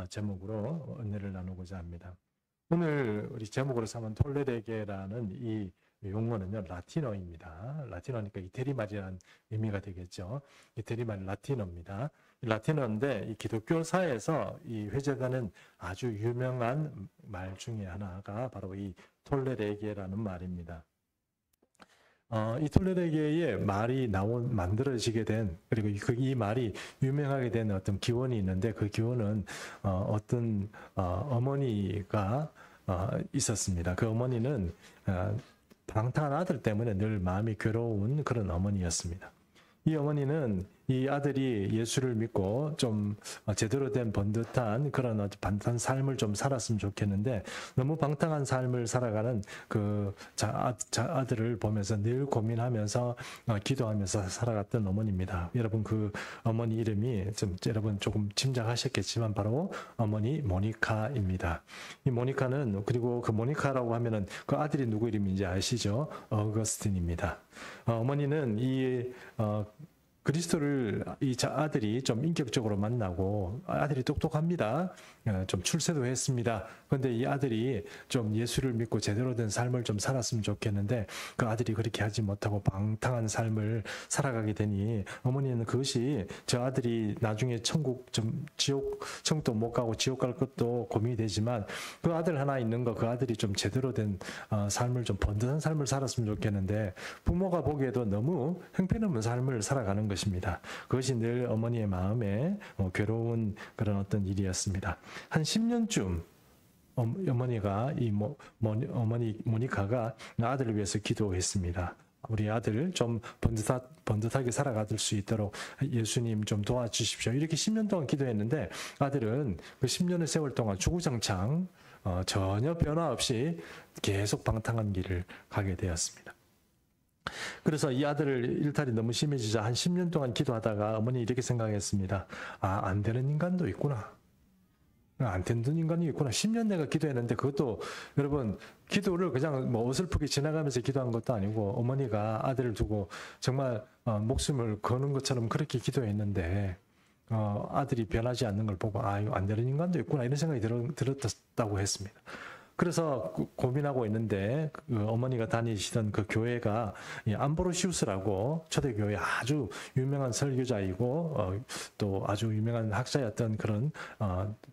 제목으로 은혜를 나누고자 합니다. 오늘 우리 제목으로 삼은 톨레르게라는 이 용어는요, 라틴어입니다. 라틴어니까 이태리 말이라는 의미가 되겠죠. 이태리 말 라틴어입니다. 라틴어인데 이 기독교사에서 이 회자되는 아주 유명한 말 중에 하나가 바로 이 톨레르게라는 말입니다. 이 톨레르게의 말이 만들어지게 된, 그리고 이 말이 유명하게 된 어떤 기원이 있는데, 그 기원은 어떤 어머니가 있었습니다. 그 어머니는 방탕한 아들 때문에 늘 마음이 괴로운 그런 어머니였습니다. 이 어머니는 이 아들이 예수를 믿고 좀 제대로 된 번듯한 그런 반듯한 삶을 좀 살았으면 좋겠는데, 너무 방탕한 삶을 살아가는 그 아들을 보면서 늘 고민하면서 기도하면서 살아갔던 어머니입니다. 여러분, 그 어머니 이름이 여러분 조금 짐작하셨겠지만 바로 어머니 모니카입니다. 이 모니카는, 그리고 그 모니카라고 하면은 그 아들이 누구 이름인지 아시죠? 어거스틴입니다. 어머니는 그리스도를 이 아들이 좀 인격적으로 만나고, 아들이 똑똑합니다. 좀 출세도 했습니다. 그런데 이 아들이 좀 예수를 믿고 제대로 된 삶을 좀 살았으면 좋겠는데, 그 아들이 그렇게 하지 못하고 방탕한 삶을 살아가게 되니 어머니는 그것이 저 아들이 나중에 천국도 못 가고 지옥 갈 것도 고민이 되지만, 그 아들 하나 있는 거, 그 아들이 좀 제대로 된 삶을, 좀 번듯한 삶을 살았으면 좋겠는데, 부모가 보기에도 너무 형편없는 삶을 살아가는 것입니다. 그것이 늘 어머니의 마음에 괴로운 그런 어떤 일이었습니다. 한 10년쯤 어머니가 어머니 모니카가 아들을 위해서 기도했습니다. 우리 아들 좀 번듯하게 살아갈 수 있도록 예수님 좀 도와주십시오. 이렇게 10년 동안 기도했는데, 아들은 그 10년의 세월 동안 주구장창 전혀 변화 없이 계속 방탕한 길을 가게 되었습니다. 그래서 이 아들을 일탈이 너무 심해지자 한 10년 동안 기도하다가 어머니 이렇게 생각했습니다. 안 되는 인간도 있구나. 안 되는 인간이 있구나. 10년 내가 기도했는데, 그것도 여러분, 기도를 그냥 어설프게 지나가면서 기도한 것도 아니고, 어머니가 아들을 두고 정말 목숨을 거는 것처럼 그렇게 기도했는데, 아들이 변하지 않는 걸 보고 이거 안 되는 인간도 있구나, 이런 생각이 들었다고 했습니다. 그래서 고민하고 있는데, 그 어머니가 다니시던 그 교회가 암브로시우스라고 초대교회 아주 유명한 설교자이고 또 아주 유명한 학자였던 그런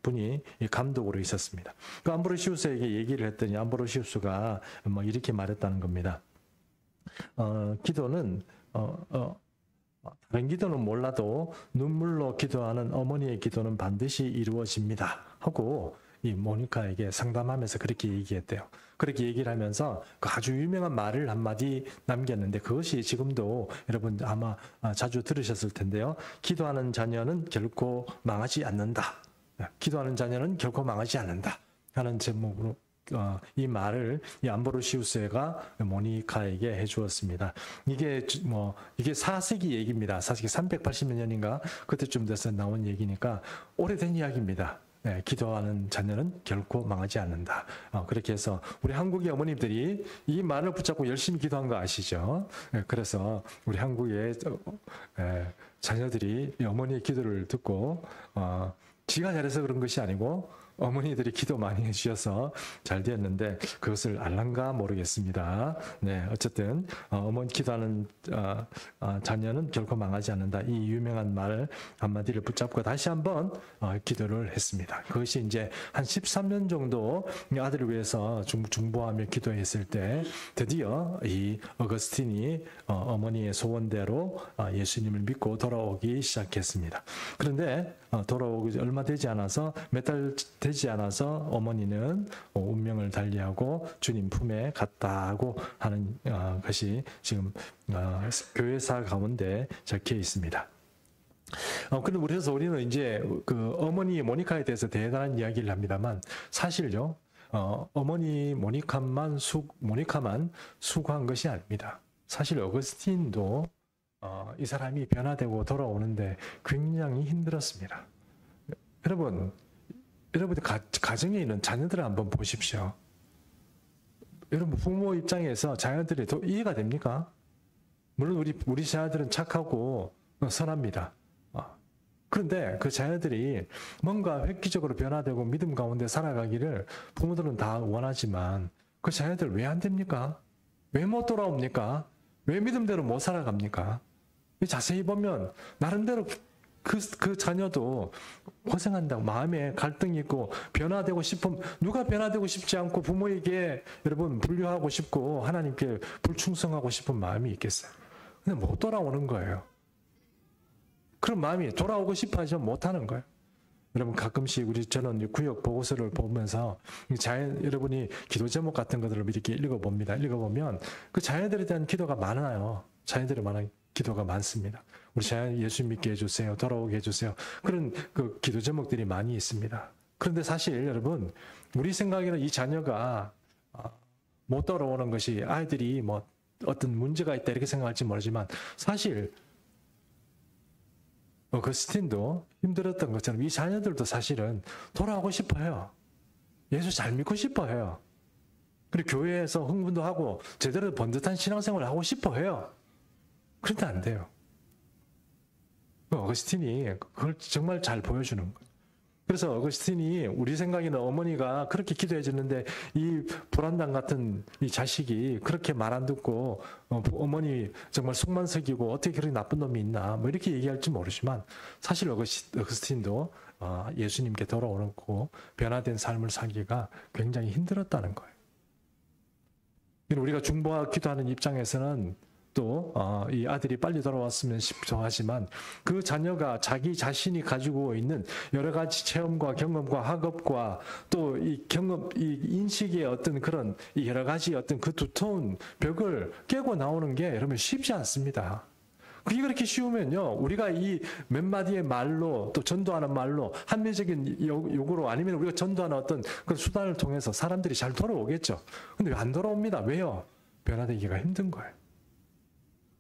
분이 감독으로 있었습니다. 그 암브로시우스에게 얘기를 했더니 암브로시우스가 이렇게 말했다는 겁니다. 기도는 다른 기도는 몰라도 눈물로 기도하는 어머니의 기도는 반드시 이루어집니다 하고, 이 모니카에게 상담하면서 그렇게 얘기했대요. 그렇게 얘기를 하면서 그 아주 유명한 말을 한마디 남겼는데, 그것이 지금도 여러분 아마 자주 들으셨을 텐데요. 기도하는 자녀는 결코 망하지 않는다. 기도하는 자녀는 결코 망하지 않는다 하는 제목으로 이 말을 이 암브로시우스가 모니카에게 해주었습니다. 이게 4세기 얘기입니다. 4세기 380몇 년인가 그때쯤 돼서 나온 얘기니까 오래된 이야기입니다. 네, 기도하는 자녀는 결코 망하지 않는다. 그렇게 해서 우리 한국의 어머님들이 이 말을 붙잡고 열심히 기도한 거 아시죠? 그래서 우리 한국의 자녀들이 이 어머니의 기도를 듣고 지가 잘해서 그런 것이 아니고 어머니들이 기도 많이 해주셔서 잘 되었는데, 그것을 알란가 모르겠습니다. 네, 어쨌든 어머니 기도하는 자녀는 결코 망하지 않는다, 이 유명한 말 한마디를 붙잡고 다시 한번 기도를 했습니다. 그것이 이제 한 13년 정도 아들을 위해서 중보하며 기도했을 때 드디어 이 어거스틴이 어머니의 소원대로 예수님을 믿고 돌아오기 시작했습니다. 그런데 돌아오기 얼마 되지 않아서, 몇 달 되지 않아서 어머니는 운명을 달리하고 주님 품에 갔다고 하는 것이 지금 교회사 가운데 적혀 있습니다. 그래서 우리는 이제 그 어머니 모니카에 대해서 대단한 이야기를 합니다만, 사실요, 어머니 모니카만 수고한 것이 아닙니다. 사실 어거스틴도 이 사람이 변화되고 돌아오는데 굉장히 힘들었습니다. 여러분들 가정에 있는 자녀들을 한번 보십시오. 여러분 부모 입장에서 자녀들이 더 이해가 됩니까? 물론 우리 자녀들은 착하고 선합니다. 그런데 그 자녀들이 뭔가 획기적으로 변화되고 믿음 가운데 살아가기를 부모들은 다 원하지만 그 자녀들 왜 안 됩니까? 왜 못 돌아옵니까? 왜 믿음대로 못 살아갑니까? 자세히 보면 나름대로 그 자녀도 고생한다고 마음에 갈등이 있고 변화되고 싶으면 누가 변화되고 싶지 않고 부모에게 여러분 분류하고 싶고 하나님께 불충성하고 싶은 마음이 있겠어요. 근데 못 돌아오는 거예요. 그런 마음이 돌아오고 싶어 하지만 못하는 거예요. 여러분 가끔씩 저는 구역 보고서를 보면서 여러분이 기도 제목 같은 것들을 이렇게 읽어봅니다. 읽어보면 그 자녀들에 대한 기도가 많아요. 자녀들에 관한 기도가 많습니다. 우리 자녀 예수 믿게 해주세요. 돌아오게 해주세요. 그런 그 기도 제목들이 많이 있습니다. 그런데 사실 여러분 우리 생각에는 이 자녀가 못 돌아오는 것이 아이들이 뭐 어떤 문제가 있다 이렇게 생각할지 모르지만 사실 어거스틴도 힘들었던 것처럼 이 자녀들도 사실은 돌아오고 싶어 해요. 예수 잘 믿고 싶어 해요. 그리고 교회에서 흥분도 하고 제대로 번듯한 신앙생활을 하고 싶어 해요. 그런데 안 돼요. 어거스틴이 그걸 정말 잘 보여주는 거예요. 그래서 어거스틴이 우리 생각에는 어머니가 그렇게 기도해 주는데 이 불안당 같은 이 자식이 그렇게 말 안 듣고 어머니 정말 속만 새기고 어떻게 그렇게 나쁜 놈이 있나 뭐 이렇게 얘기할지 모르지만 사실 어거스틴도 예수님께 돌아오고 변화된 삶을 살기가 굉장히 힘들었다는 거예요. 우리가 중보와 기도하는 입장에서는 또 이 아들이 빨리 돌아왔으면 싶어 하지만 그 자녀가 자기 자신이 가지고 있는 여러 가지 체험과 경험과 학업과 또 이 경험, 이 인식의 어떤 그런 여러 가지 어떤 그 두터운 벽을 깨고 나오는 게 여러분 쉽지 않습니다. 그게 그렇게 쉬우면요, 우리가 이 몇 마디의 말로 또 전도하는 말로 합리적인 요구로 아니면 우리가 전도하는 어떤 그 수단을 통해서 사람들이 잘 돌아오겠죠. 근데 왜 안 돌아옵니다? 왜요? 변화되기가 힘든 거예요.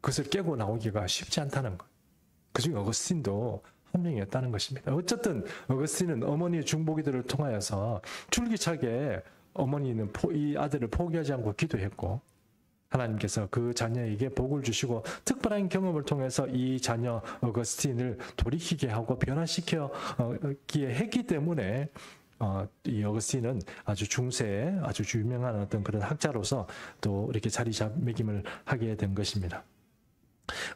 그것을 깨고 나오기가 쉽지 않다는 거예요. 그중에 어거스틴도 한 명이었다는 것입니다. 어쨌든 어거스틴은 어머니의 중보기도를 통하여서 줄기차게 어머니는 이 아들을 포기하지 않고 기도했고 하나님께서 그 자녀에게 복을 주시고 특별한 경험을 통해서 이 자녀 어거스틴을 돌이키게 하고 변화시키게 했기 때문에 이 어거스틴은 아주 중세에 아주 유명한 어떤 그런 학자로서 또 이렇게 자리매김을 하게 된 것입니다.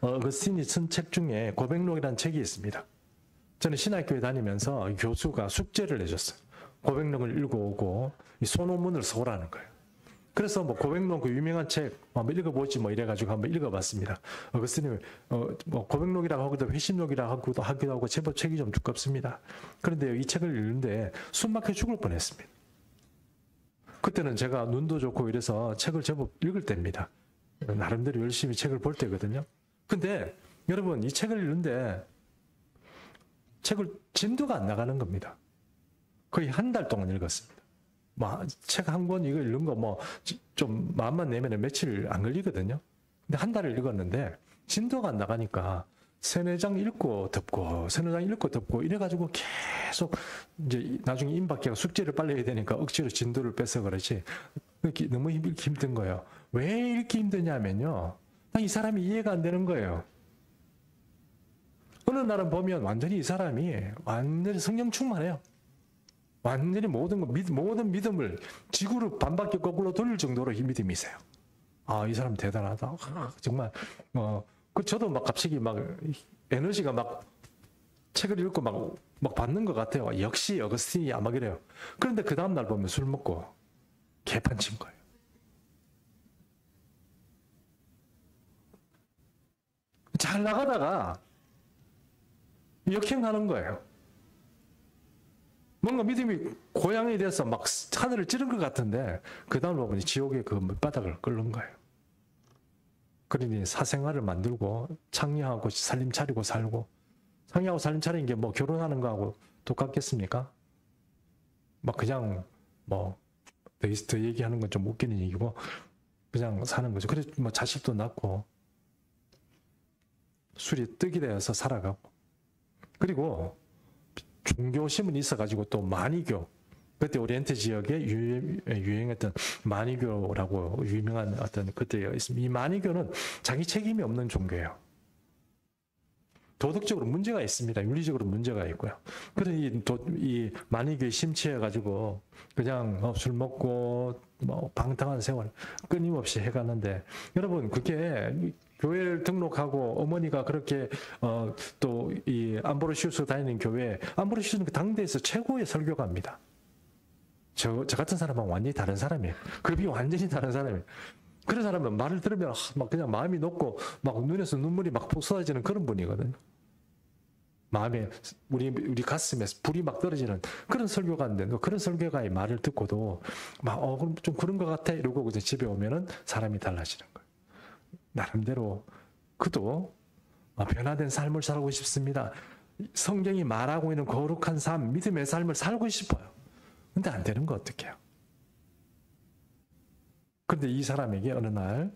어거스틴이 쓴 책 중에 고백록이라는 책이 있습니다. 저는 신학교에 다니면서 교수가 숙제를 내줬어요. 고백록을 읽어오고 이 소논문을 써오라는 거예요. 그래서 뭐 고백록 그 유명한 책 한번 읽어보지 뭐 이래가지고 한번 읽어봤습니다. 어거스틴이 뭐 고백록이라고 하기도 회심록이라고 하기도 하고 제법 책이 좀 두껍습니다. 그런데 이 책을 읽는데 숨막혀 죽을 뻔했습니다. 그때는 제가 눈도 좋고 이래서 책을 제법 읽을 때입니다. 나름대로 열심히 책을 볼 때거든요. 근데 여러분 이 책을 읽는데 진도가 안 나가는 겁니다. 거의 한 달 동안 읽었습니다. 책 한 권 이거 읽는 거 좀 마음만 내면 며칠 안 걸리거든요. 근데 한 달을 읽었는데 진도가 안 나가니까 세네 장 읽고 덮고 세네 장 읽고 덮고 이래가지고 계속 이제 나중에 임박기가 숙제를 빨리 해야 되니까 억지로 진도를 빼서 그렇지 너무 읽기 힘든 거예요. 왜 읽기 힘드냐면요. 이 사람이 이해가 안 되는 거예요. 어느 날은 보면 완전히 이 사람이 완전히 성령 충만해요. 완전히 모든 믿음을 지구를 반바퀴 거꾸로 돌릴 정도로 이 믿음이 있어요. 이 사람 대단하다. 정말 저도 막 갑자기 막 에너지가 막 책을 읽고 막 받는 것 같아요. 역시 어거스틴이 아마 그래요. 그런데 그 다음 날 보면 술 먹고 개판 친 거예요. 잘 나가다가 역행하는 거예요. 뭔가 믿음이 고양이 돼서 막 하늘을 찌른 것 같은데 그 다음 보면 지옥의 그 밑바닥을 끓는 거예요. 그러니 사생활을 만들고 창녀하고 살림 차리고 살고 창녀하고 살림 차리는 게 뭐 결혼하는 거하고 똑같겠습니까? 막 그냥 더 얘기하는 건 좀 웃기는 얘기고 그냥 사는 거죠. 그래서 뭐 자식도 낳고 술이 떡이 되어서 살아가고 그리고 종교심은 있어가지고 또 마니교 그때 오리엔트 지역에 유행했던 마니교라고 유명한 어떤 그때 있습니다. 이 마니교는 자기 책임이 없는 종교예요. 도덕적으로 문제가 있습니다. 윤리적으로 문제가 있고요. 그래서 이 만이교에 심취해가지고 그냥 술 먹고 뭐 방탕한 생활 끊임없이 해가는데 여러분 그게 교회를 등록하고 어머니가 그렇게 또 이 암브로시우스 다니는 교회 암브로시우스는 그 당대에서 최고의 설교가입니다. 저 같은 사람은 완전히 다른 사람이에요. 급이 완전히 다른 사람이에요. 그런 사람은 말을 들으면 막 그냥 마음이 녹고 막 눈에서 눈물이 막 쏟아지는 그런 분이거든요. 마음에 우리 가슴에 불이 막 떨어지는 그런 설교가인데 그런 설교가의 말을 듣고도 막 그럼 좀 그런 것 같아 이러고 그냥 집에 오면은 사람이 달라지는 거예요. 나름대로 그도 변화된 삶을 살고 싶습니다. 성경이 말하고 있는 거룩한 삶, 믿음의 삶을 살고 싶어요. 근데 안 되는 거 어떡해요? 그런데 이 사람에게 어느 날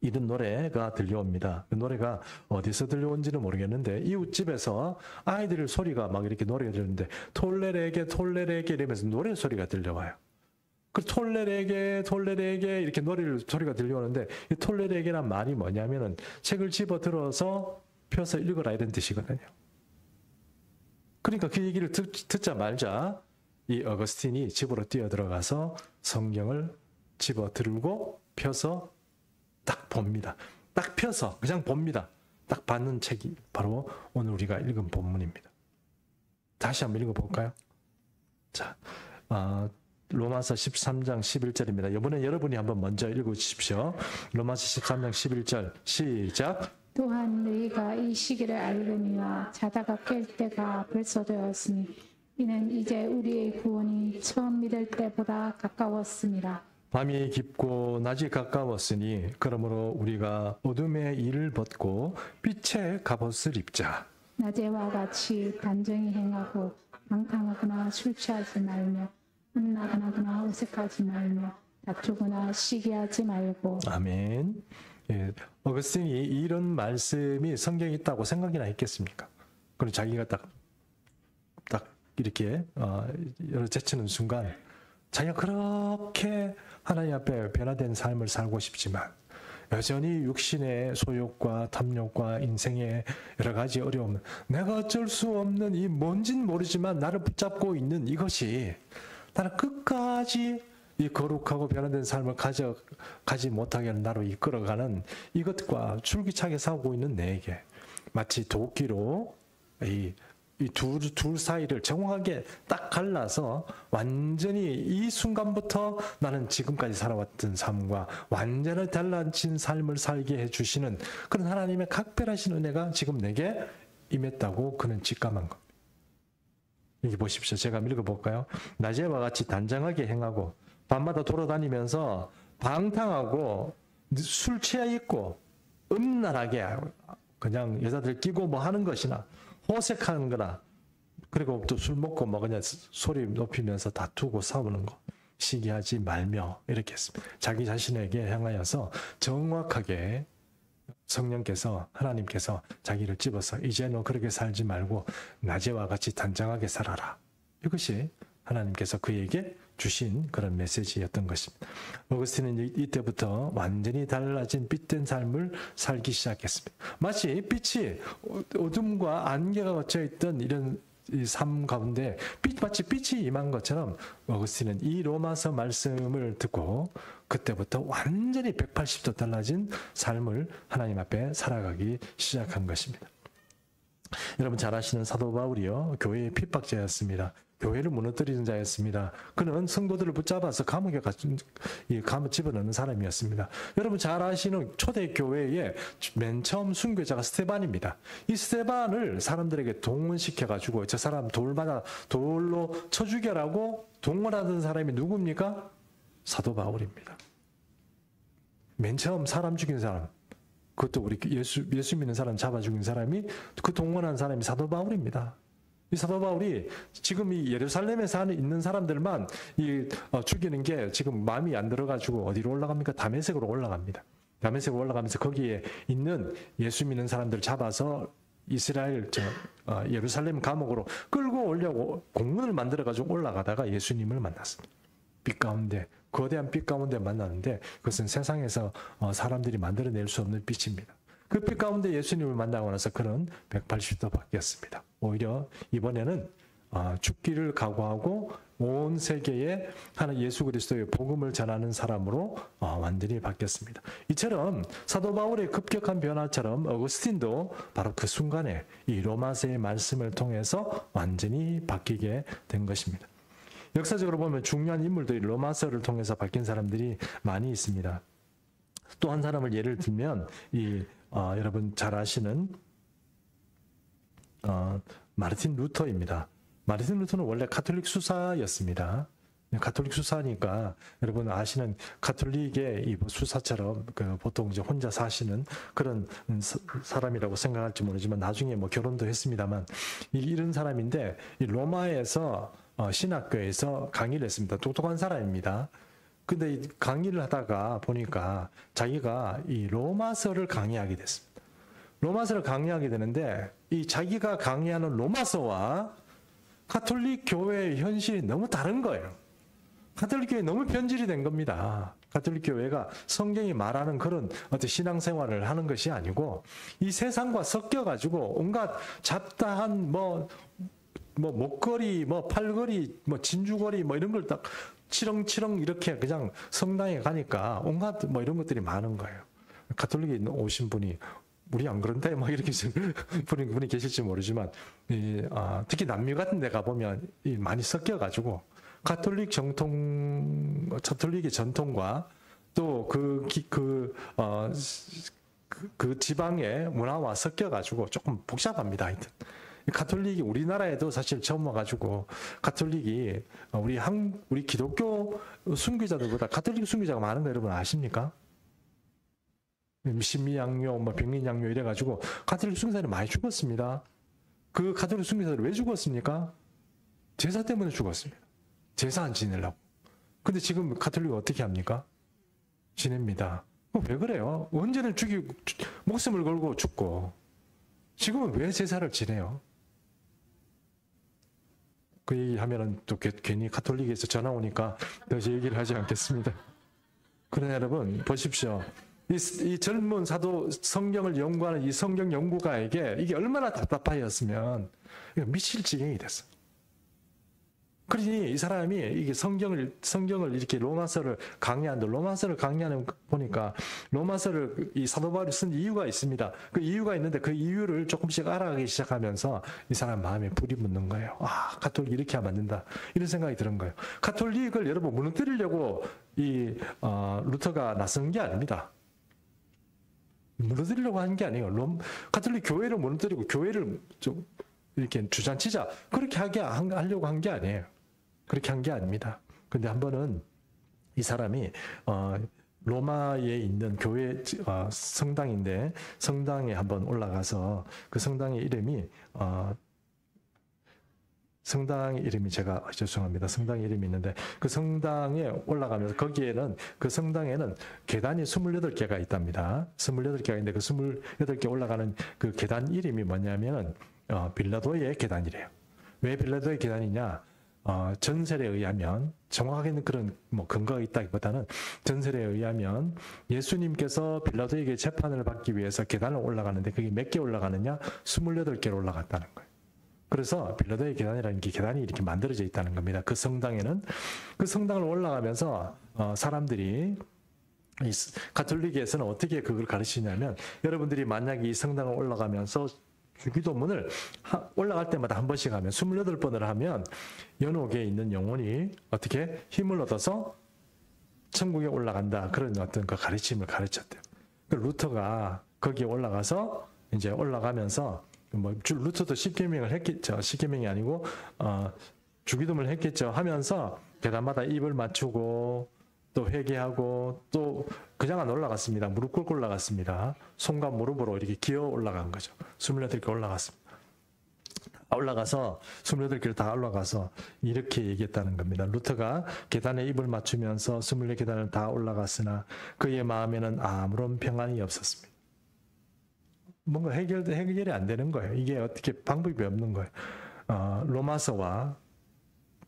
이런 노래가 들려옵니다. 그 노래가 어디서 들려온지는 모르겠는데 이웃집에서 아이들 소리가 막 이렇게 노래가 들리는데 톨레레게 이러면서 노래 소리가 들려와요. 그 톨레레게 이렇게 소리가 들려오는데 이 톨레레게란 말이 뭐냐면은 책을 집어 들어서 펴서 읽어라 이런 뜻이거든요. 그러니까 그 얘기를 듣자 말자 이 어거스틴이 집으로 뛰어들어가서 성경을 집어 들고 펴서 딱 봅니다. 딱 펴서 그냥 봅니다. 딱 받는 책이 바로 오늘 우리가 읽은 본문입니다. 다시 한번 읽어볼까요? 자, 로마서 13장 11절입니다. 이번에 여러분이 한번 먼저 읽어주십시오. 로마서 13장 11절 시작. 또한 너희가 이 시기를 알거니와 자다가 깰 때가 벌써 되었으니 이는 이제 우리의 구원이 처음 믿을 때보다 가까웠습니다. 밤이 깊고 낮이 가까웠으니 그러므로 우리가 어둠의 일을 벗고 빛의 갑옷을 입자. 낮에와 같이 단정히 행하고 방탕하거나 술 취하지 말며 음란하거나 어색하지 말며 다투거나 시기하지 말고. 아멘. 예, 어거스틴이 이런 말씀이 성경에 있다고 생각이나 했겠습니까? 그리고 자기가 딱 이렇게 제치는 순간 자기가 그렇게 하나님 앞에 변화된 삶을 살고 싶지만 여전히 육신의 소욕과 탐욕과 인생의 여러 가지 어려움, 내가 어쩔 수 없는 이 뭔진 모르지만 나를 붙잡고 있는 이것이 나는 끝까지 이 거룩하고 변화된 삶을 가지 못하게 하는 나로 이끌어가는 이것과 줄기차게 싸우고 있는 내게 마치 도끼로 이 둘 사이를 정확하게 딱 갈라서 완전히 이 순간부터 나는 지금까지 살아왔던 삶과 완전히 달라진 삶을 살게 해주시는 그런 하나님의 각별하신 은혜가 지금 내게 임했다고 그는 직감한 겁니다. 여기 보십시오. 제가 읽어볼까요? 낮에와 같이 단정하게 행하고 밤마다 돌아다니면서 방탕하고 술 취해 있고 음란하게 그냥 여자들 끼고 뭐 하는 것이나 호색하는 거나 그리고 또 술 먹고 뭐 그냥 소리 높이면서 다투고 싸우는 거 시기하지 말며 이렇게 했습니다. 자기 자신에게 향하여서 정확하게 성령께서 하나님께서 자기를 집어서 이제 너 그렇게 살지 말고 낮에와 같이 단정하게 살아라. 이것이 하나님께서 그에게 주신 그런 메시지였던 것입니다. 어거스틴은 이때부터 완전히 달라진 빛된 삶을 살기 시작했습니다. 마치 빛이 어둠과 안개가 걷혀있던 이런 삶 가운데 마치 빛이 임한 것처럼 어거스틴은 이 로마서 말씀을 듣고 그때부터 완전히 180도 달라진 삶을 하나님 앞에 살아가기 시작한 것입니다. 여러분 잘 아시는 사도 바울이요, 교회의 핍박자였습니다. 교회를 무너뜨리는 자였습니다. 그는 성도들을 붙잡아서 감옥에 집어넣는 사람이었습니다. 여러분 잘 아시는 초대교회의 맨 처음 순교자가 스데반입니다. 이 스데반을 사람들에게 동원시켜가지고 저 사람 돌로 쳐 죽여라고 동원하던 사람이 누굽니까? 사도 바울입니다. 맨 처음 사람 죽인 사람, 그것도 우리 예수 믿는 사람 잡아 죽인 사람이 그 동원한 사람이 사도 바울입니다. 이 사도 바울이 지금 이 예루살렘에 있는 사람들만 죽이는 게 지금 마음이 안 들어가지고 어디로 올라갑니까? 다메섹으로 올라갑니다. 다메섹으로 올라가면서 거기에 있는 예수 믿는 사람들 잡아서 이스라엘 예루살렘 감옥으로 끌고 오려고 공문을 만들어가지고 올라가다가 예수님을 만났습니다. 빛 가운데, 거대한 빛 가운데 만났는데 그것은 세상에서 사람들이 만들어낼 수 없는 빛입니다. 그 빛 가운데 예수님을 만나고 나서 그는 180도 바뀌었습니다. 오히려 이번에는 죽기를 각오하고 온 세계에 하나님 예수 그리스도의 복음을 전하는 사람으로 완전히 바뀌었습니다. 이처럼 사도 바울의 급격한 변화처럼 어거스틴도 바로 그 순간에 이 로마서의 말씀을 통해서 완전히 바뀌게 된 것입니다. 역사적으로 보면 중요한 인물들이 로마서를 통해서 바뀐 사람들이 많이 있습니다. 또 한 사람을 예를 들면 여러분 잘 아시는 마르틴 루터입니다. 마르틴 루터는 원래 가톨릭 수사였습니다. 가톨릭 수사니까 여러분 아시는 가톨릭의 이 수사처럼 보통 이제 혼자 사시는 그런 사람이라고 생각할지 모르지만 나중에 결혼도 했습니다만 이런 사람인데 이 로마에서 신학교에서 강의를 했습니다. 똑똑한 사람입니다. 근데 이 강의를 하다가 보니까 자기가 이 로마서를 강의하게 됐습니다. 로마서를 강의하게 되는데 이 자기가 강의하는 로마서와 가톨릭 교회의 현실이 너무 다른 거예요. 가톨릭 교회 너무 변질이 된 겁니다. 가톨릭 교회가 성경이 말하는 그런 어떤 신앙생활을 하는 것이 아니고 이 세상과 섞여가지고 온갖 잡다한 목걸이, 팔걸이, 진주걸이 이런 걸 딱 치렁치렁 이렇게 그냥 성당에 가니까 온갖 이런 것들이 많은 거예요. 가톨릭에 오신 분이 우리 안 그런데 이렇게 분이 계실지 모르지만 특히 남미 같은 데 가보면 많이 섞여가지고 가톨릭의 전통과 또 그 지방의 문화와 섞여가지고 조금 복잡합니다. 하여튼. 가톨릭이 우리나라에도 사실 처음 와가지고 가톨릭이 우리 기독교 순교자들보다 가톨릭 순교자가 많은 거 여러분 아십니까? 심리양요, 백린양요 이래가지고 가톨릭 순교자들이 많이 죽었습니다. 그 가톨릭 순교자들이 왜 죽었습니까? 제사 때문에 죽었습니다. 제사 안 지내려고. 근데 지금 가톨릭이 어떻게 합니까? 지냅니다. 왜 그래요? 언제는 목숨을 걸고 죽고 지금은 왜 제사를 지내요? 그 얘기하면은 또 괜히 가톨릭에서 전화 오니까 더 얘기를 하지 않겠습니다. 그러나 여러분 보십시오. 이 젊은 사도 성경을 연구하는 이 성경 연구가에게 이게 얼마나 답답하였으면 미칠 지경이 됐어. 그러니 이 사람이 이게 성경을 이렇게 로마서를 강의하는 보니까 로마서를 이 사도 바울이 쓴 이유가 있습니다. 그 이유가 있는데 그 이유를 조금씩 알아가기 시작하면서 이 사람 마음에 불이 붙는 거예요. 가톨릭 이렇게 하면 안 된다. 이런 생각이 드는 거예요. 가톨릭을 여러분 무너뜨리려고 루터가 나선 게 아닙니다. 무너뜨리려고 하는 게 아니에요. 가톨릭 교회를 무너뜨리고 교회를 좀 이렇게 주장치자 그렇게 하려고 한 게 아니에요. 그렇게 한 게 아닙니다. 근데 한 번은 이 사람이 로마에 있는 교회 성당인데 성당에 한번 올라가서 그 성당의 이름이 제가 죄송합니다. 성당의 이름이 있는데 그 성당에 올라가면서 그 성당에는 계단이 28개가 있답니다. 28개가 있는데 그 28개 올라가는 그 계단 이름이 뭐냐면은 빌라도의 계단이래요. 왜 빌라도의 계단이냐? 전설에 의하면 정확하게는 그런 근거가 있다기보다는 전설에 의하면 예수님께서 빌라도에게 재판을 받기 위해서 계단을 올라가는데 그게 몇 개 올라가느냐? 28개로 올라갔다는 거예요. 그래서 빌라도의 계단이라는 게 계단이 이렇게 만들어져 있다는 겁니다. 그 성당에는 그 성당을 올라가면서 사람들이 가톨릭에서는 어떻게 그걸 가르치냐면 여러분들이 만약에 이 성당을 올라가면서 주기도문을 올라갈 때마다 한 번씩 하면 28번을 하면 연옥에 있는 영혼이 어떻게 힘을 얻어서 천국에 올라간다. 그런 어떤 그 가르침을 가르쳤대요. 루터가 거기에 올라가서 이제 올라가면서 루터도 십계명을 했겠죠. 십계명이 아니고 주기도문을 했겠죠. 하면서 계단마다 입을 맞추고 또 회개하고 또 그냥 안 올라갔습니다. 무릎 꿇고 올라갔습니다. 손과 무릎으로 이렇게 기어 올라간 거죠. 28개 올라갔습니다. 올라가서 28개를 다 올라가서 이렇게 얘기했다는 겁니다. 루터가 계단에 입을 맞추면서 24계단을 다 올라갔으나 그의 마음에는 아무런 평안이 없었습니다. 뭔가 해결이 안 되는 거예요. 이게 어떻게 방법이 없는 거예요. 로마서와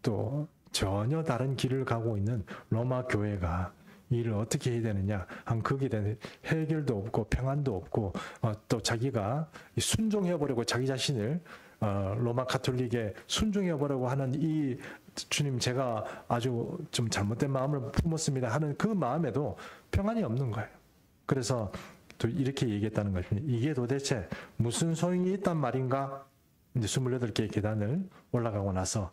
또 전혀 다른 길을 가고 있는 로마 교회가 이 일을 어떻게 해야 되느냐 한 거기에 대한 해결도 없고 평안도 없고 또 자기가 순종해보려고 자기 자신을 로마 가톨릭에 순종해보려고 하는 이 주님 제가 아주 좀 잘못된 마음을 품었습니다 하는 그 마음에도 평안이 없는 거예요. 그래서 또 이렇게 얘기했다는 것입니다. 이게 도대체 무슨 소용이 있단 말인가? 이제 28개의 계단을 올라가고 나서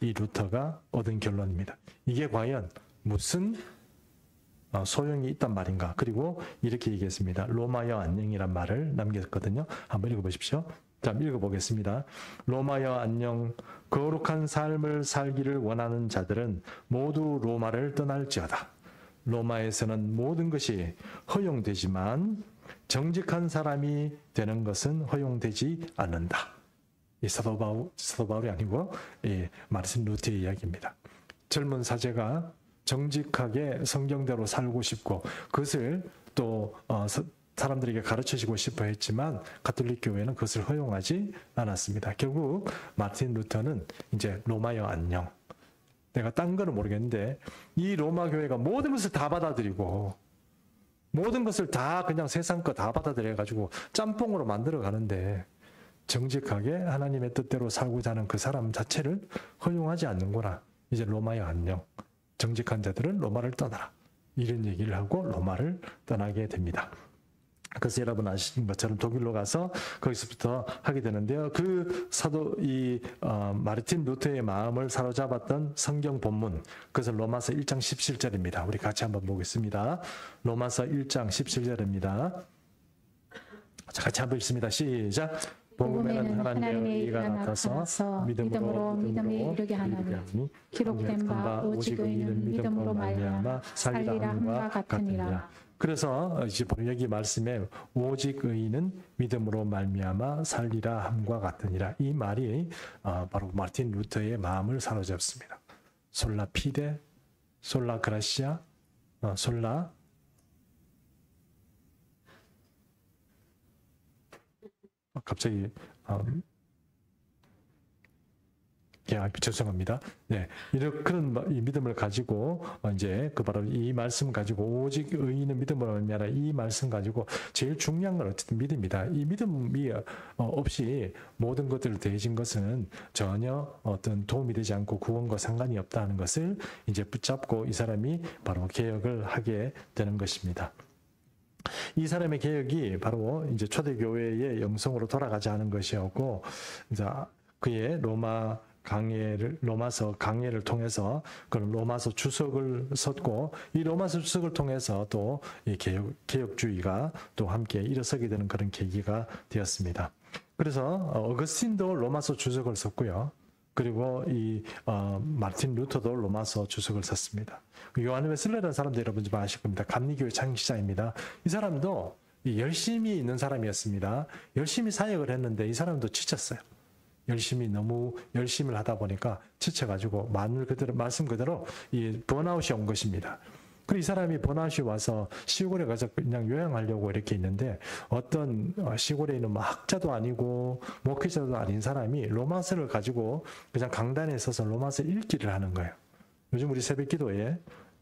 이 루터가 얻은 결론입니다. 이게 과연 무슨 소용이 있단 말인가? 그리고 이렇게 얘기했습니다. 로마여 안녕이란 말을 남겼거든요. 한번 읽어보십시오. 자, 읽어보겠습니다. 로마여 안녕. 거룩한 삶을 살기를 원하는 자들은 모두 로마를 떠날지어다. 로마에서는 모든 것이 허용되지만 정직한 사람이 되는 것은 허용되지 않는다. 이 사도 바울이 아니고 마르틴 루터의 이야기입니다. 젊은 사제가 정직하게 성경대로 살고 싶고 그것을 또 사람들에게 가르쳐주고 싶어 했지만 가톨릭 교회는 그것을 허용하지 않았습니다. 결국 마르틴 루터는 이제 로마여 안녕. 내가 딴 거는 모르겠는데 이 로마 교회가 모든 것을 다 받아들이고 모든 것을 다 그냥 세상 거 다 받아들여 가지고 짬뽕으로 만들어 가는데 정직하게 하나님의 뜻대로 살고자 하는 그 사람 자체를 허용하지 않는구나. 이제 로마여 안녕. 정직한 자들은 로마를 떠나라. 이런 얘기를 하고 로마를 떠나게 됩니다. 그래서 여러분 아시는 것처럼 독일로 가서 거기서부터 하게 되는데요. 그 사도 마르틴 루터의 마음을 사로잡았던 성경 본문, 그것은 로마서 1장 17절입니다. 우리 같이 한번 보겠습니다. 로마서 1장 17절입니다. 자, 같이 한번 읽습니다. 시작. 복음에는 하나님의 의가 나타서 믿음으로 믿음에 이르게 하나니 기록된 바 오직 의인은 믿음으로 말미암아 살리라 함과 같으니라. 그래서 이제 여기 말씀에 오직 의인은 믿음으로 말미암아 살리라 함과 같으니라. 이 말이 바로 마르틴 루터의 마음을 사로잡습니다. 솔라 피데, 솔라 그라시아, 솔라 갑자기 죄송합니다. 네, 이런 그런 이 믿음을 가지고 이제 그 바로 이 말씀 가지고 오직 의인은 믿음으로 말미암아 이 말씀 가지고 제일 중요한 건 어쨌든 믿음이다. 이 믿음이 없이 모든 것들을 대해진 것은 전혀 어떤 도움이 되지 않고 구원과 상관이 없다는 것을 이제 붙잡고 이 사람이 바로 개혁을 하게 되는 것입니다. 이 사람의 개혁이 바로 이제 초대교회의 영성으로 돌아가지 않은 것이었고, 이제 그의 로마서 강해를 통해서 그런 로마서 주석을 썼고, 이 로마서 주석을 통해서 또 이 개혁주의가 또 함께 일어서게 되는 그런 계기가 되었습니다. 그래서 어거스틴도 로마서 주석을 썼고요. 그리고 이 마르틴 루터도 로마서 주석을 썼습니다. 요한 웨슬레라는 사람도 여러분 좀 아실 겁니다. 감리교회 창시자입니다. 이 사람도 열심히 있는 사람이었습니다. 열심히 사역을 했는데 이 사람도 지쳤어요. 너무 열심을 하다 보니까 지쳐가지고 말씀 그대로 이 번아웃이 온 것입니다. 그리고 이 사람이 번아웃이 와서 시골에 가서 그냥 요양하려고 이렇게 있는데 어떤 시골에 있는 학자도 아니고 목회자도 아닌 사람이 로마서를 가지고 그냥 강단에 서서 로마서 읽기를 하는 거예요. 요즘 우리 새벽 기도에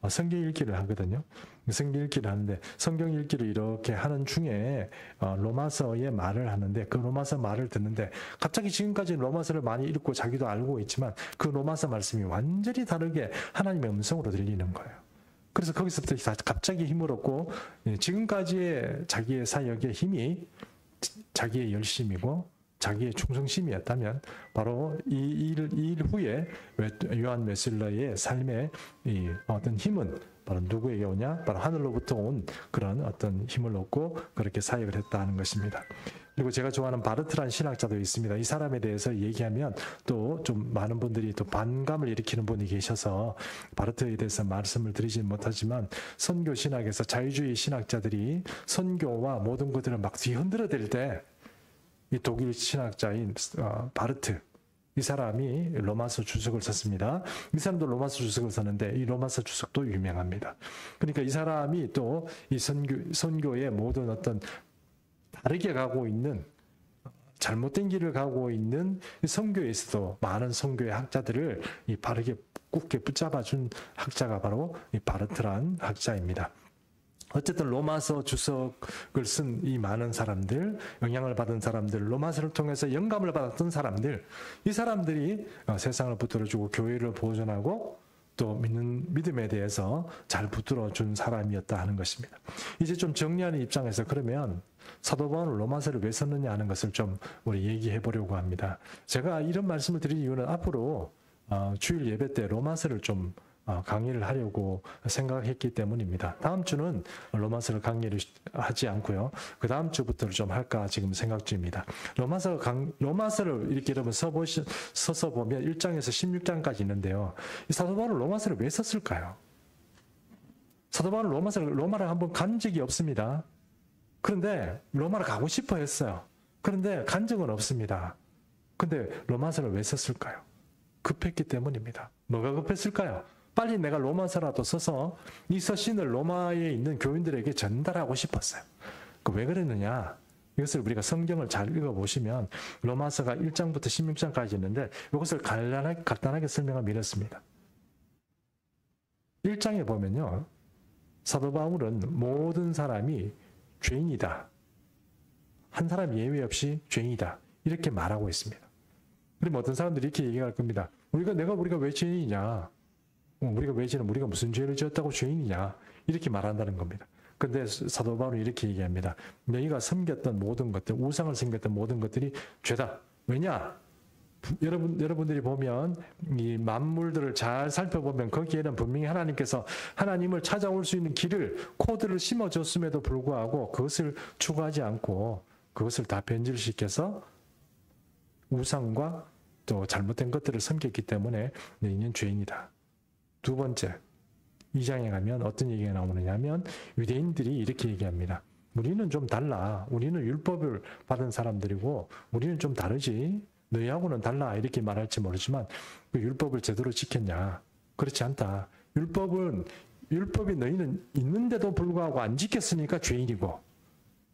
성경 읽기를 하거든요. 성경 읽기를 하는데 성경 읽기를 이렇게 하는 중에 로마서의 말을 하는데 그 로마서 말을 듣는데 갑자기 지금까지 로마서를 많이 읽고 자기도 알고 있지만 그 로마서 말씀이 완전히 다르게 하나님의 음성으로 들리는 거예요. 그래서 거기서부터 갑자기 힘을 얻고 지금까지의 자기의 사역의 힘이 자기의 열심이고 자기의 충성심이었다면 바로 이 일 후에 요한 웨슬러의 삶의 이 어떤 힘은 바로 누구에게 오냐? 바로 하늘로부터 온 그런 어떤 힘을 얻고 그렇게 사역을 했다는 것입니다. 그리고 제가 좋아하는 바르트라는 신학자도 있습니다. 이 사람에 대해서 얘기하면 또 좀 많은 분들이 또 반감을 일으키는 분이 계셔서 바르트에 대해서 말씀을 드리진 못하지만 선교 신학에서 자유주의 신학자들이 선교와 모든 것들을 막 뒤흔들어 댈 때 이 독일 신학자인 바르트 이 사람이 로마서 주석을 썼습니다. 이 사람도 로마서 주석을 썼는데 이 로마서 주석도 유명합니다. 그러니까 이 사람이 또 이 선교의 모든 어떤 다르게 가고 있는 잘못된 길을 가고 있는 선교에서도 많은 선교의 학자들을 이 바르게 굳게 붙잡아준 학자가 바로 이 바르트란 학자입니다. 어쨌든 로마서 주석을 쓴 이 많은 사람들, 영향을 받은 사람들, 로마서를 통해서 영감을 받았던 사람들, 이 사람들이 세상을 붙들어주고 교회를 보존하고 또 믿음에 대해서 잘 붙들어준 사람이었다 하는 것입니다. 이제 좀 정리하는 입장에서 그러면 사도 바울은 로마서를 왜 썼느냐 하는 것을 좀 우리 얘기해 보려고 합니다. 제가 이런 말씀을 드린 이유는 앞으로 주일 예배 때 로마서를 좀 강의를 하려고 생각했기 때문입니다. 다음 주는 로마서를 강의를 하지 않고요. 그 다음 주부터를 좀 할까 지금 생각 중입니다. 로마서를 이렇게 여러분 서서 보면 1장에서 16장까지 있는데요. 이 사도 바울은 로마서를 왜 썼을까요? 사도 바울은 로마를 한번 간 적이 없습니다. 그런데 로마를 가고 싶어 했어요. 그런데 간 적은 없습니다. 근데 로마서를 왜 썼을까요? 급했기 때문입니다. 뭐가 급했을까요? 빨리 내가 로마서라도 써서 이 서신을 로마에 있는 교인들에게 전달하고 싶었어요. 왜 그랬느냐? 이것을 우리가 성경을 잘 읽어보시면 로마서가 1장부터 16장까지 있는데 이것을 간단하게 설명하면 이렇습니다. 1장에 보면요. 사도 바울은 모든 사람이 죄인이다. 한 사람 예외 없이 죄인이다. 이렇게 말하고 있습니다. 그럼 어떤 사람들이 이렇게 얘기할 겁니다. 우리가 왜 죄인이냐? 우리가 무슨 죄를 지었다고 죄인이냐? 이렇게 말한다는 겁니다. 근데 사도 바울은 이렇게 얘기합니다. 너희가 섬겼던 모든 것들, 우상을 섬겼던 모든 것들이 죄다. 왜냐? 여러분들이 보면 이 만물들을 잘 살펴보면 거기에는 분명히 하나님께서 하나님을 찾아올 수 있는 코드를 심어줬음에도 불구하고 그것을 추구하지 않고 그것을 다 변질시켜서 우상과 또 잘못된 것들을 섬겼기 때문에 너희는 죄인이다. 두 번째, 2장에 가면 어떤 얘기가 나오느냐 하면 유대인들이 이렇게 얘기합니다. 우리는 좀 달라. 우리는 율법을 받은 사람들이고 우리는 좀 다르지. 너희하고는 달라. 이렇게 말할지 모르지만 그 율법을 제대로 지켰냐? 그렇지 않다. 율법이 너희는 있는데도 불구하고 안 지켰으니까 죄인이고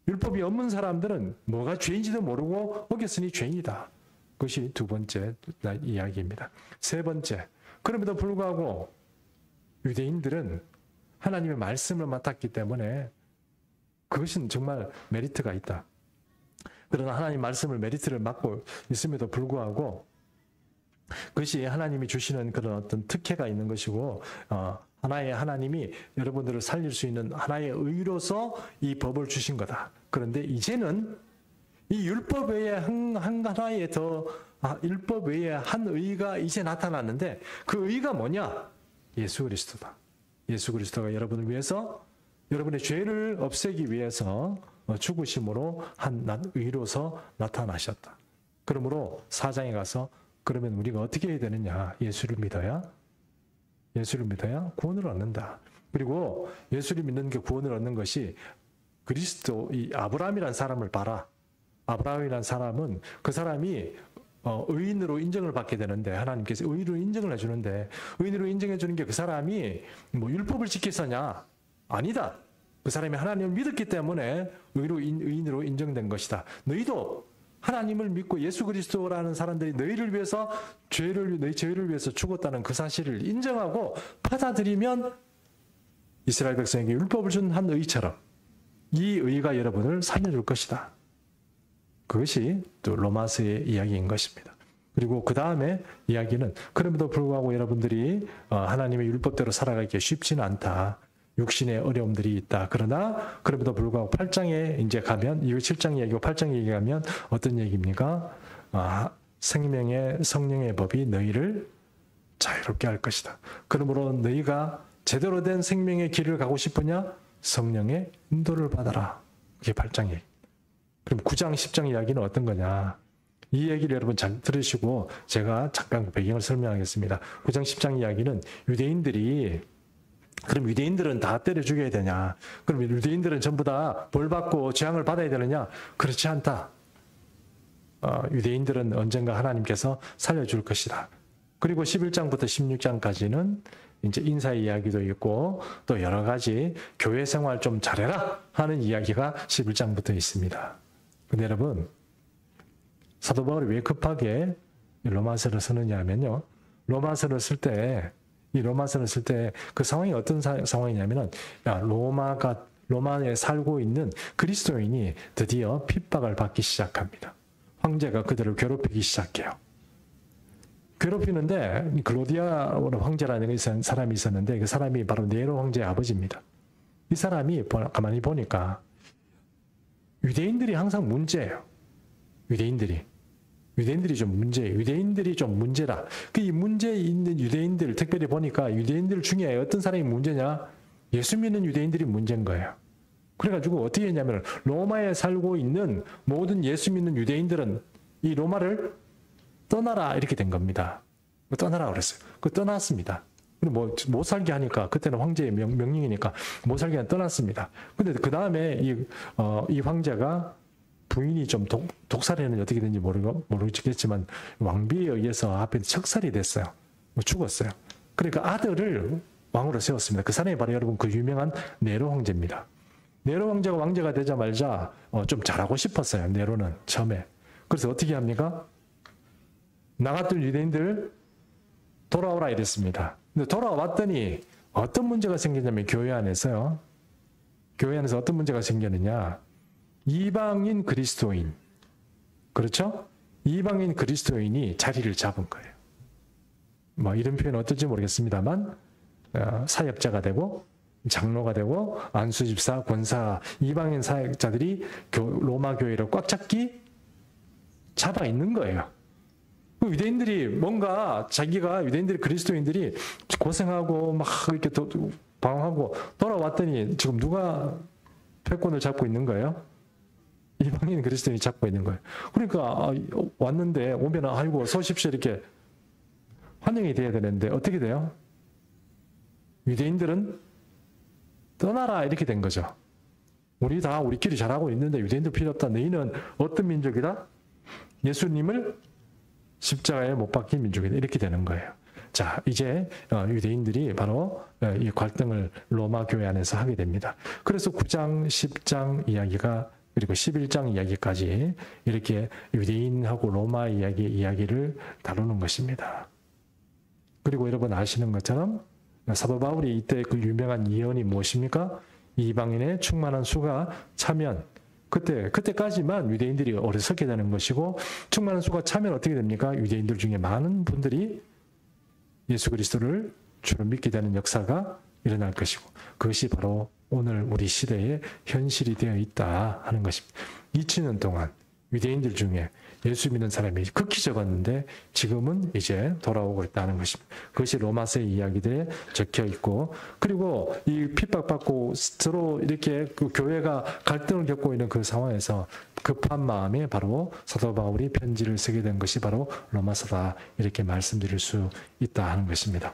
율법이 없는 사람들은 뭐가 죄인지도 모르고 어겼으니 죄인이다. 그것이 두 번째 이야기입니다. 세 번째, 그럼에도 불구하고 유대인들은 하나님의 말씀을 맡았기 때문에 그것은 정말 메리트가 있다. 그러나 하나님 말씀을 메리트를 맡고 있음에도 불구하고 그것이 하나님이 주시는 그런 어떤 특혜가 있는 것이고 하나님이 여러분들을 살릴 수 있는 하나의 의로서 이 법을 주신 거다. 그런데 이제는 이 율법 외에 율법 외에 한 의가 이제 나타났는데 그 의가 뭐냐? 예수 그리스도다. 예수 그리스도가 여러분을 위해서 여러분의 죄를 없애기 위해서 죽으심으로 한 의로서 나타나셨다. 그러므로 4장에 가서 그러면 우리가 어떻게 해야 되느냐? 예수를 믿어야 구원을 얻는다. 그리고 예수를 믿는 게 구원을 얻는 것이 그리스도 이 아브라함이라는 사람을 봐라. 아브라함이라는 사람은 그 사람이 의인으로 인정을 받게 되는데 하나님께서 의인으로 인정을 해주는데 의인으로 인정해 주는 게 그 사람이 뭐 율법을 지켰었냐? 아니다. 그 사람이 하나님을 믿었기 때문에 의인으로 인정된 것이다. 너희도 하나님을 믿고 예수 그리스도라는 사람들이 너희를 위해서 너희 죄를 위해서 죽었다는 그 사실을 인정하고 받아들이면 이스라엘 백성에게 율법을 준 한 의처럼 이 의가 여러분을 살려줄 것이다. 그것이 또 로마서의 이야기인 것입니다. 그리고 그 다음에 이야기는 그럼에도 불구하고 여러분들이 하나님의 율법대로 살아가기 쉽지는 않다. 육신의 어려움들이 있다. 그러나 그럼에도 불구하고 8장에 이제 가면 이거 7장 얘기고 8장 얘기 가면 어떤 얘기입니까? 성령의 법이 너희를 자유롭게 할 것이다. 그러므로 너희가 제대로 된 생명의 길을 가고 싶으냐? 성령의 인도를 받아라. 그게 8장 얘기. 그럼 9장, 10장 이야기는 어떤 거냐? 이 얘기를 여러분 잘 들으시고 제가 잠깐 배경을 설명하겠습니다. 9장, 10장 이야기는 그럼 유대인들은 다 때려 죽여야 되냐? 그럼 유대인들은 전부 다 벌 받고 재앙을 받아야 되느냐? 그렇지 않다. 유대인들은 언젠가 하나님께서 살려줄 것이다. 그리고 11장부터 16장까지는 이제 인사의 이야기도 있고 또 여러 가지 교회 생활 좀 잘해라 하는 이야기가 11장부터 있습니다. 근데 여러분, 사도 바울이 왜 급하게 로마서를 쓰느냐 하면요. 로마서를 쓸 때 이 로마서를 쓸 때 그 상황이 어떤 상황이냐면은 로마에 살고 있는 그리스도인이 드디어 핍박을 받기 시작합니다. 황제가 그들을 괴롭히기 시작해요. 괴롭히는데 글로디아 황제라는 사람이 있었는데 그 사람이 바로 네로 황제의 아버지입니다. 이 사람이 가만히 보니까 유대인들이 항상 문제예요. 유대인들이 좀 문제예요. 유대인들이 좀 문제라. 이 문제 있는 유대인들, 특별히 보니까 유대인들 중에 어떤 사람이 문제냐? 예수 믿는 유대인들이 문제인 거예요. 그래가지고 어떻게 했냐면 로마에 살고 있는 모든 예수 믿는 유대인들은 이 로마를 떠나라 이렇게 된 겁니다. 떠나라 그랬어요. 떠났습니다. 못 살게 하니까 그때는 황제의 명령이니까 못 살게 하니까 떠났습니다. 근데 그 다음에 이 황제가 부인이 좀 독살에는 어떻게 된지 모르겠지만 왕비에 의해서 앞에 척살이 됐어요. 죽었어요. 그러니까 아들을 왕으로 세웠습니다. 그 사람이 바로 여러분 그 유명한 네로 황제입니다. 네로 황제가 왕제가 되자마자 좀 잘하고 싶었어요. 네로는 처음에. 그래서 어떻게 합니까? 나갔던 유대인들 돌아오라 이랬습니다. 근데 돌아왔더니 어떤 문제가 생겼냐면 교회 안에서 어떤 문제가 생겼느냐? 이방인 그리스도인, 그렇죠? 이방인 그리스도인이 자리를 잡은 거예요. 이런 표현 어떨지 모르겠습니다만 사역자가 되고 장로가 되고 안수집사, 권사, 이방인 사역자들이 로마 교회를 꽉 잡아 있는 거예요. 유대인들이 뭔가 유대인들이 그리스도인들이 고생하고 막 이렇게 방황하고 돌아왔더니 지금 누가 패권을 잡고 있는 거예요? 이방인 그리스도인이 잡고 있는 거예요. 그러니까 왔는데 오면 아이고 서십시오 이렇게 환영이 돼야 되는데 어떻게 돼요? 유대인들은 떠나라 이렇게 된 거죠. 우리끼리 잘하고 있는데 유대인들 필요 없다. 너희는 어떤 민족이다? 예수님을 십자가에 못 박힌 민족이다. 이렇게 되는 거예요. 자, 이제 유대인들이 바로 이 갈등을 로마 교회 안에서 하게 됩니다. 그래서 9장, 10장 이야기가 그리고 11장 이야기까지 이렇게 유대인하고 로마 이야기를 다루는 것입니다. 그리고 여러분 아시는 것처럼 사도 바울이 이때 그 유명한 예언이 무엇입니까? 이방인의 충만한 수가 차면 그때까지만 유대인들이 어리석게 되는 것이고 충만한 수가 차면 어떻게 됩니까? 유대인들 중에 많은 분들이 예수 그리스도를 주로 믿게 되는 역사가 일어날 것이고 그것이 바로 오늘 우리 시대에 현실이 되어 있다 하는 것입니다. 2000년 동안 유대인들 중에 예수 믿는 사람이 극히 적었는데 지금은 이제 돌아오고 있다는 것입니다. 그것이 로마서의 이야기들에 적혀 있고 그리고 이 핍박받고 서로 이렇게 그 교회가 갈등을 겪고 있는 그 상황에서 급한 마음에 바로 사도 바울이 편지를 쓰게 된 것이 바로 로마서다 이렇게 말씀드릴 수 있다 하는 것입니다.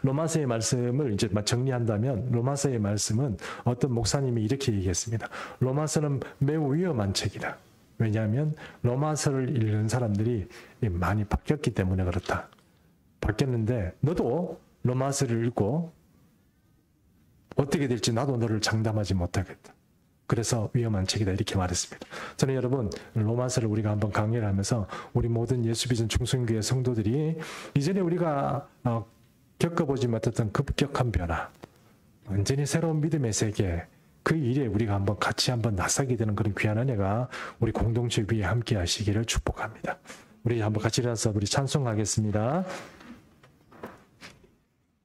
로마서의 말씀을 이제 정리한다면 로마서의 말씀은 어떤 목사님이 이렇게 얘기했습니다. 로마서는 매우 위험한 책이다. 왜냐하면 로마서를 읽는 사람들이 많이 바뀌었기 때문에 그렇다. 바뀌었는데 너도 로마서를 읽고 어떻게 될지 나도 너를 장담하지 못하겠다. 그래서 위험한 책이다 이렇게 말했습니다. 저는 여러분 로마서를 우리가 한번 강의를 하면서 우리 모든 예수비전 중성교회 성도들이 이전에 우리가 겪어보지 못했던 급격한 변화, 완전히 새로운 믿음의 세계, 그 일에 우리가 같이 한번 나서게 되는 그런 귀한 은혜가 우리 공동체 위에 함께 하시기를 축복합니다. 우리 한번 같이 일어나서 우리 찬송하겠습니다.